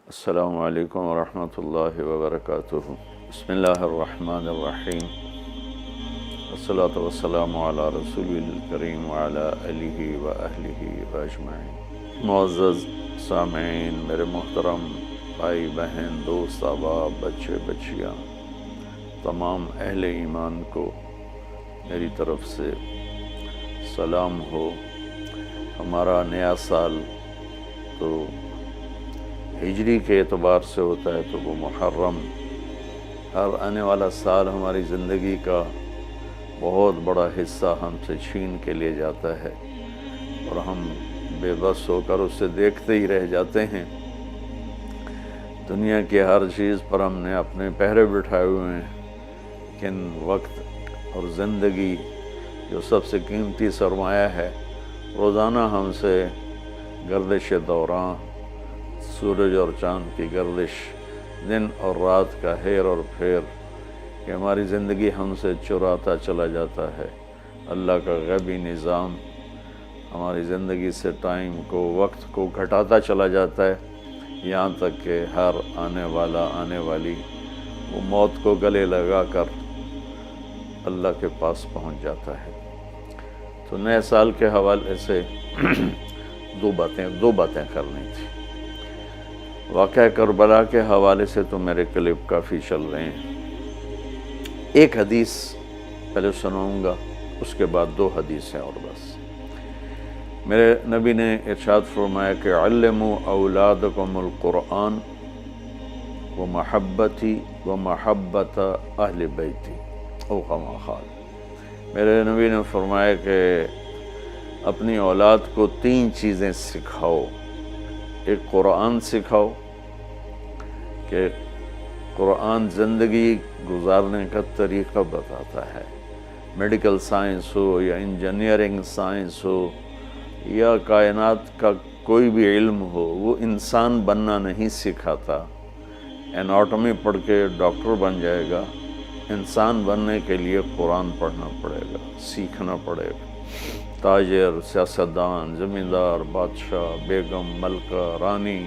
السلام علیکم ورحمۃ اللہ وبرکاتہ۔ بسم اللہ الرحمن الرحیم، والصلاۃ والسلام علی رسول الکریم وعلی آلہ وأہلہ وأجمعین۔ معزز سامعین، میرے محترم بھائی بہن، دوست احباب، بچے بچیاں، تمام اہل ایمان کو میری طرف سے سلام ہو۔ ہمارا نیا سال تو ہجری کے اعتبار سے ہوتا ہے تو وہ محرم، ہر آنے والا سال ہماری زندگی کا بہت بڑا حصہ ہم سے چھین کے لے جاتا ہے اور ہم بے بس ہو کر اسے دیکھتے ہی رہ جاتے ہیں۔ دنیا کی ہر چیز پر ہم نے اپنے پہرے بٹھائے ہوئے ہیں، لیکن وقت اور زندگی جو سب سے قیمتی سرمایہ ہے، روزانہ ہم سے گردش دوران، سورج اور چاند کی گردش، دن اور رات کا ہیر اور پھیر، کہ ہماری زندگی ہم سے چراتا چلا جاتا ہے۔ اللہ کا غیبی نظام ہماری زندگی سے ٹائم کو، وقت کو گھٹاتا چلا جاتا ہے، یہاں تک کہ ہر آنے والی وہ موت کو گلے لگا کر اللہ کے پاس پہنچ جاتا ہے۔ تو نئے سال کے حوالے سے دو باتیں کرنی تھی۔ واقعہ کربلا کے حوالے سے تو میرے کلپ کافی چل رہے ہیں، ایک حدیث پہلے سناؤں گا، اس کے بعد دو حدیثیں اور بس۔ میرے نبی نے ارشاد فرمایا کہ علموا اولادکم القرآن ومحبتی ومحبت اہل بیتی او کما قال۔ میرے نبی نے فرمایا کہ اپنی اولاد کو تین چیزیں سکھاؤ۔ ایک قرآن سکھاؤ کہ قرآن زندگی گزارنے کا طریقہ بتاتا ہے۔ میڈیکل سائنس ہو یا انجینئرنگ سائنس ہو یا کائنات کا کوئی بھی علم ہو، وہ انسان بننا نہیں سکھاتا۔ اناٹمی پڑھ کے ڈاکٹر بن جائے گا، انسان بننے کے لیے قرآن پڑھنا پڑے گا، سیکھنا پڑے گا۔ تاجر، سیاستدان، زمیندار، بادشاہ، بیگم، ملکہ، رانی،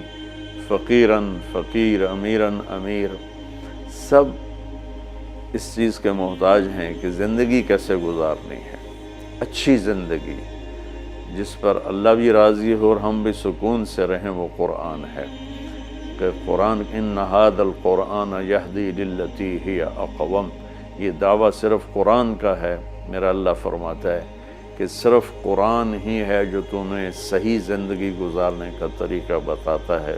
فقیراً فقیر، امیراً امیر، سب اس چیز کے محتاج ہیں کہ زندگی کیسے گزارنی ہے، اچھی زندگی جس پر اللہ بھی راضی ہو اور ہم بھی سکون سے رہیں، وہ قرآن ہے۔ کہ قرآن ان ھذا القرآن یہدی للتی ہی اقوم، یہ دعویٰ صرف قرآن کا ہے۔ میرا اللہ فرماتا ہے کہ صرف قرآن ہی ہے جو تمہیں صحیح زندگی گزارنے کا طریقہ بتاتا ہے۔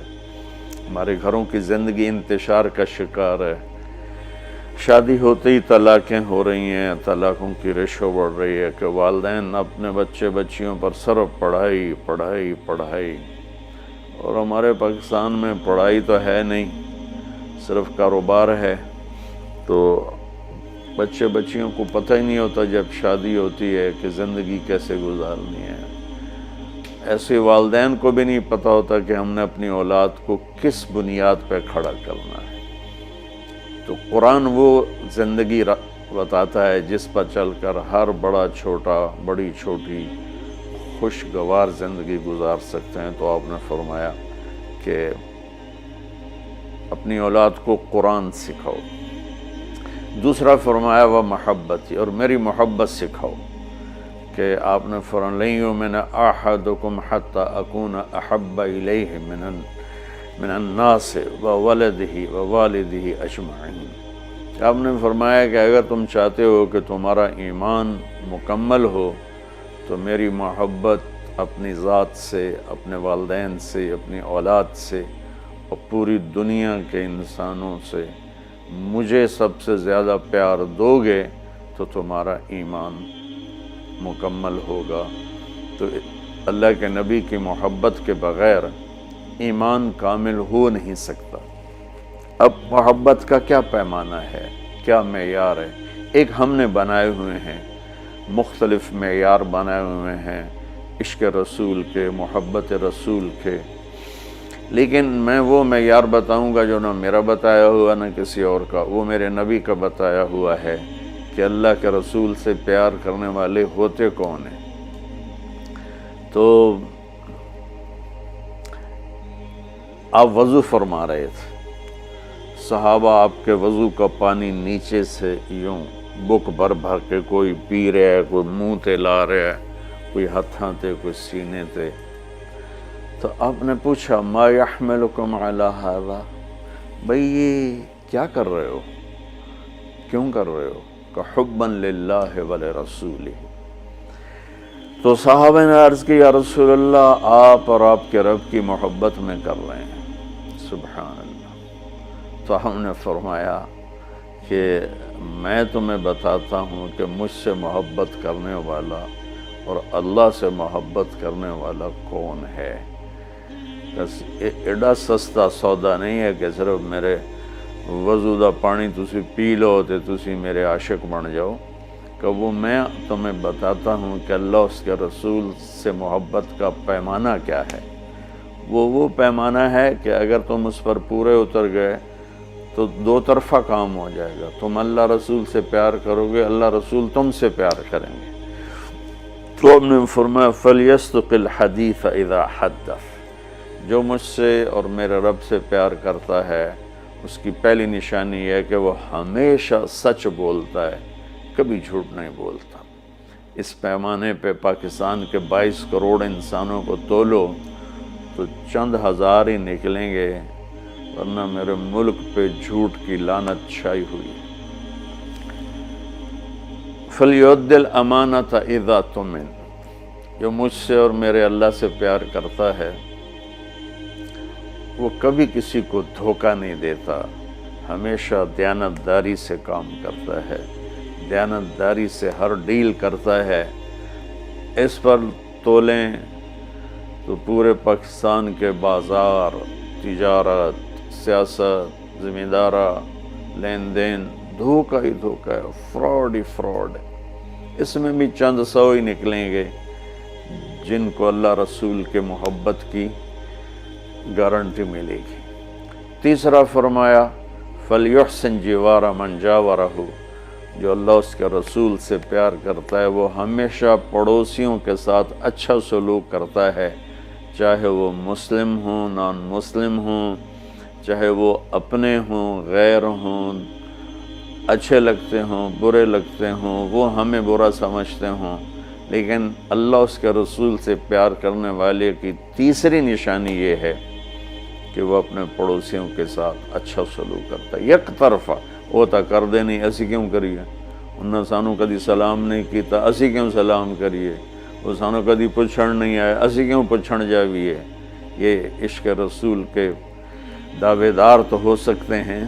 ہمارے گھروں کی زندگی انتشار کا شکار ہے، شادی ہوتے ہی طلاقیں ہو رہی ہیں، طلاقوں کی ریشو بڑھ رہی ہے کہ والدین اپنے بچے بچیوں پر صرف پڑھائی پڑھائی پڑھائی، اور ہمارے پاکستان میں پڑھائی تو ہے نہیں، صرف کاروبار ہے۔ تو بچے بچیوں کو پتہ ہی نہیں ہوتا جب شادی ہوتی ہے کہ زندگی کیسے گزارنی ہے۔ ایسے والدین کو بھی نہیں پتہ ہوتا کہ ہم نے اپنی اولاد کو کس بنیاد پہ کھڑا کرنا ہے۔ تو قرآن وہ زندگی بتاتا ہے جس پر چل کر ہر بڑا چھوٹا، بڑی چھوٹی خوشگوار زندگی گزار سکتے ہیں۔ تو آپ نے فرمایا کہ اپنی اولاد کو قرآن سکھاؤ۔ دوسرا فرمایا وہ محبتی، اور میری محبت سکھاؤ، کہ آپ نے فرمایا لن یؤمن احدکم حتی اکون احب الیہ من الناس وولدہ ووالدہ اجمعین۔ آپ نے فرمایا کہ اگر تم چاہتے ہو کہ تمہارا ایمان مکمل ہو تو میری محبت اپنی ذات سے، اپنے والدین سے، اپنی اولاد سے اور پوری دنیا کے انسانوں سے مجھے سب سے زیادہ پیار دو گے تو تمہارا ایمان مکمل ہوگا۔ تو اللہ کے نبی کی محبت کے بغیر ایمان کامل ہو نہیں سکتا۔ اب محبت کا کیا پیمانہ ہے، کیا معیار ہے؟ ایک ہم نے بنائے ہوئے ہیں، مختلف معیار بنائے ہوئے ہیں عشق رسول کے، محبت رسول کے، لیکن میں وہ معیار بتاؤں گا جو نہ میرا بتایا ہوا نہ کسی اور کا، وہ میرے نبی کا بتایا ہوا ہے کہ اللہ کے رسول سے پیار کرنے والے ہوتے کون ہیں۔ تو آپ وضو فرما رہے تھے، صحابہ آپ کے وضو کا پانی نیچے سے یوں بک بھر بھر کے کوئی پی رہا ہے، کوئی منہ تے لا رہا ہے، کوئی ہتھاں تے، کوئی سینے تے۔ تو آپ نے پوچھا ما یحملکم علی ھذا، بھئی یہ کیا کر رہے ہو، کیوں کر رہے ہو؟ کہ حبا للہ ولرسولہ۔ تو صحابہ نے عرض کی یا رسول اللہ آپ اور آپ کے رب کی محبت میں کر رہے ہیں۔ سبحان اللہ۔ تو ہم نے فرمایا کہ میں تمہیں بتاتا ہوں کہ مجھ سے محبت کرنے والا اور اللہ سے محبت کرنے والا کون ہے۔ بس ایڈا سستا سودا نہیں ہے کہ صرف میرے وضو دا پانی تسی پی لو تے تسی میرے عاشق بن جاؤ، کہ وہ میں تمہیں بتاتا ہوں کہ اللہ اس کے رسول سے محبت کا پیمانہ کیا ہے۔ وہ پیمانہ ہے کہ اگر تم اس پر پورے اتر گئے تو دو طرفہ کام ہو جائے گا، تم اللہ رسول سے پیار کرو گے، اللہ رسول تم سے پیار کریں گے۔ تو ہم نے فرمایا فَلْيَصْدُقِ الْحَدِيثَ إِذَا حَدَّثَ، جو مجھ سے اور میرے رب سے پیار کرتا ہے اس کی پہلی نشانی یہ ہے کہ وہ ہمیشہ سچ بولتا ہے، کبھی جھوٹ نہیں بولتا۔ اس پیمانے پہ پاکستان کے 22 کروڑ انسانوں کو تولو تو چند ہزار ہی نکلیں گے، ورنہ میرے ملک پہ جھوٹ کی لعنت چھائی ہوئی ہے۔ فَلْيُؤَدِّ الْأَمَانَةَ إِذَا تُؤْمِنَ، جو مجھ سے اور میرے اللہ سے پیار کرتا ہے وہ کبھی کسی کو دھوکہ نہیں دیتا، ہمیشہ دیانتداری سے کام کرتا ہے، دیانتداری سے ہر ڈیل کرتا ہے۔ اس پر تولیں تو پورے پاکستان کے بازار، تجارت، سیاست، ذمہ دارہ، لین دین دھوکہ ہی دھوکہ ہے، فراڈ ہی فراڈ ہے۔ اس میں بھی چند سو ہی نکلیں گے جن کو اللہ رسول کے محبت کی گارنٹی ملے گی۔ تیسرا فرمایا فَلْيُحْسِنْ جِوَارَ مَنْ جَاوَرَهُ، جو اللہ اس کے رسول سے پیار کرتا ہے وہ ہمیشہ پڑوسیوں کے ساتھ اچھا سلوک کرتا ہے، چاہے وہ مسلم ہوں، نان مسلم ہوں، چاہے وہ اپنے ہوں، غیر ہوں، اچھے لگتے ہوں، برے لگتے ہوں، وہ ہمیں برا سمجھتے ہوں، لیکن اللہ اس کے رسول سے پیار کرنے والے کی تیسری نشانی یہ ہے کہ وہ اپنے پڑوسیوں کے ساتھ اچھا سلوک کرتا ہے۔ یک طرفہ وہ تا کر دے نہیں، اسی کیوں کریے، انہوں سانو کدی سلام نہیں کیتا، اسی کیوں سلام کریے، وہ سانو کدی پچھڑ نہیں آئے، اسی کیوں پچھڑ جاویے۔ یہ عشق رسول کے دعوے دار تو ہو سکتے ہیں،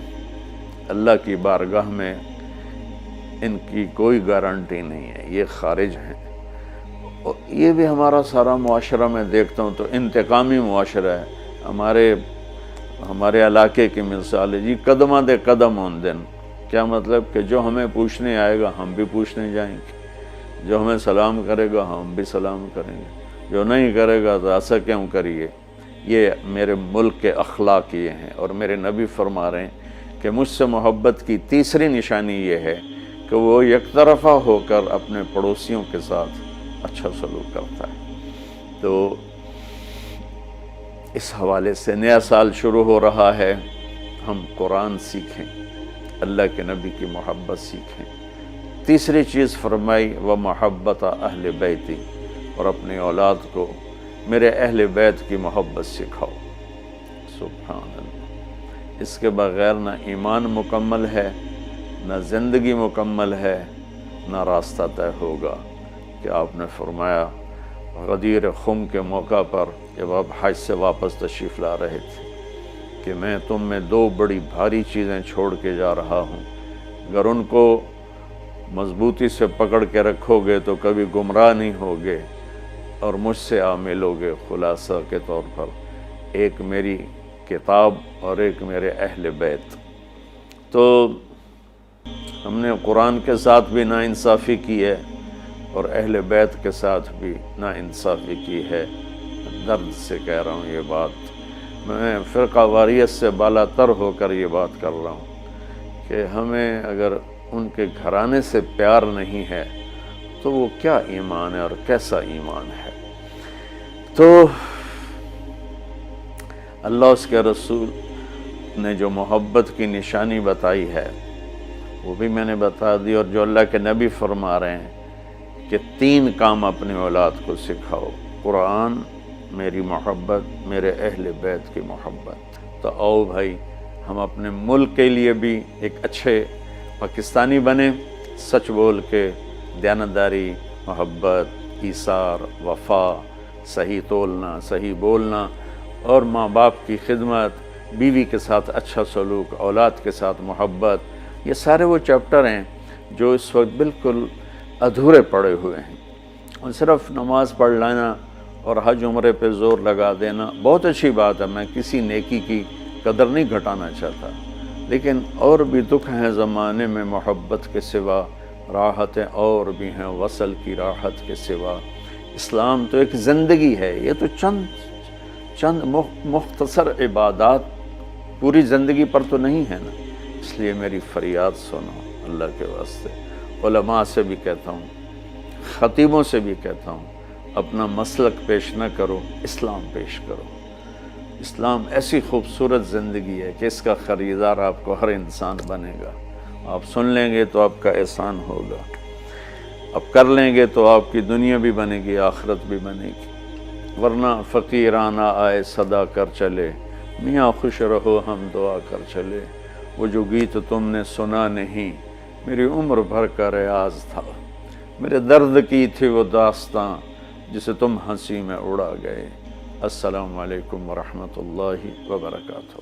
اللہ کی بارگاہ میں ان کی کوئی گارنٹی نہیں ہے، یہ خارج ہیں۔ اور یہ بھی ہمارا سارا معاشرہ میں دیکھتا ہوں تو انتقامی معاشرہ ہے۔ ہمارے علاقے کی مثال ہے جی، قدمہ دے قدم ہون دن، کیا مطلب کہ جو ہمیں پوچھنے آئے گا ہم بھی پوچھنے جائیں گے، جو ہمیں سلام کرے گا ہم بھی سلام کریں گے، جو نہیں کرے گا تو ایسا کیوں کریے۔ یہ میرے ملک کے اخلاق یہ ہیں، اور میرے نبی فرما رہے ہیں کہ مجھ سے محبت کی تیسری نشانی یہ ہے کہ وہ یک طرفہ ہو کر اپنے پڑوسیوں کے ساتھ اچھا سلوک کرتا ہے۔ تو اس حوالے سے نیا سال شروع ہو رہا ہے، ہم قرآن سیکھیں، اللہ کے نبی کی محبت سیکھیں۔ تیسری چیز فرمائی وہ محبت اہل بیتی، اور اپنی اولاد کو میرے اہل بیت کی محبت سکھاؤ۔ سبحان اللہ، اس کے بغیر نہ ایمان مکمل ہے، نہ زندگی مکمل ہے، نہ راستہ طے ہوگا۔ کہ آپ نے فرمایا غدیر خم کے موقع پر جب آپ حج سے واپس تشریف لا رہے تھے کہ میں تم میں دو بڑی بھاری چیزیں چھوڑ کے جا رہا ہوں، اگر ان کو مضبوطی سے پکڑ کے رکھو گے تو کبھی گمراہ نہیں ہوگے اور مجھ سے عامل ہوگے۔ خلاصہ کے طور پر ایک میری کتاب اور ایک میرے اہل بیت۔ تو ہم نے قرآن کے ساتھ بھی ناانصافی کی ہے اور اہل بیت کے ساتھ بھی ناانصافی کی ہے۔ درد سے کہہ رہا ہوں یہ بات، میں فرقہ واریت سے بالا تر ہو کر یہ بات کر رہا ہوں کہ ہمیں اگر ان کے گھرانے سے پیار نہیں ہے تو وہ کیا ایمان ہے اور کیسا ایمان ہے۔ تو اللہ اس کے رسول نے جو محبت کی نشانی بتائی ہے وہ بھی میں نے بتا دی، اور جو اللہ کے نبی فرما رہے ہیں کہ 3 کام اپنی اولاد کو سکھاؤ: قرآن، میری محبت، میرے اہل بیت کی محبت۔ تو آؤ بھائی ہم اپنے ملک کے لیے بھی ایک اچھے پاکستانی بنیں، سچ بول کے، دیانتداری، محبت، ایثار، وفا، صحیح تولنا، صحیح بولنا، اور ماں باپ کی خدمت، بیوی کے ساتھ اچھا سلوک، اولاد کے ساتھ محبت، یہ سارے وہ چیپٹر ہیں جو اس وقت بالکل ادھورے پڑے ہوئے ہیں۔ اور صرف نماز پڑھ لینا اور حج عمرے پہ زور لگا دینا بہت اچھی بات ہے، میں کسی نیکی کی قدر نہیں گھٹانا چاہتا، لیکن اور بھی دکھ ہیں زمانے میں محبت کے سوا، راحتیں اور بھی ہیں وصل کی راحت کے سوا۔ اسلام تو ایک زندگی ہے، یہ تو چند مختصر عبادات پوری زندگی پر تو نہیں ہے نا۔ اس لیے میری فریاد سنو اللہ کے واسطے، علماء سے بھی کہتا ہوں، خطیبوں سے بھی کہتا ہوں، اپنا مسلک پیش نہ کرو، اسلام پیش کرو۔ اسلام ایسی خوبصورت زندگی ہے کہ اس کا خریدار آپ کو ہر انسان بنے گا۔ آپ سن لیں گے تو آپ کا احسان ہوگا، اب کر لیں گے تو آپ کی دنیا بھی بنے گی، آخرت بھی بنے گی، ورنہ فقیرانہ آئے صدا کر چلے، میاں خوش رہو ہم دعا کر چلے۔ وہ جو گیت تم نے سنا نہیں، میری عمر بھر کا ریاض تھا، میرے درد کی تھی وہ داستاں جسے تم ہنسی میں اڑا گئے۔ السلام علیکم ورحمۃ اللہ وبرکاتہ۔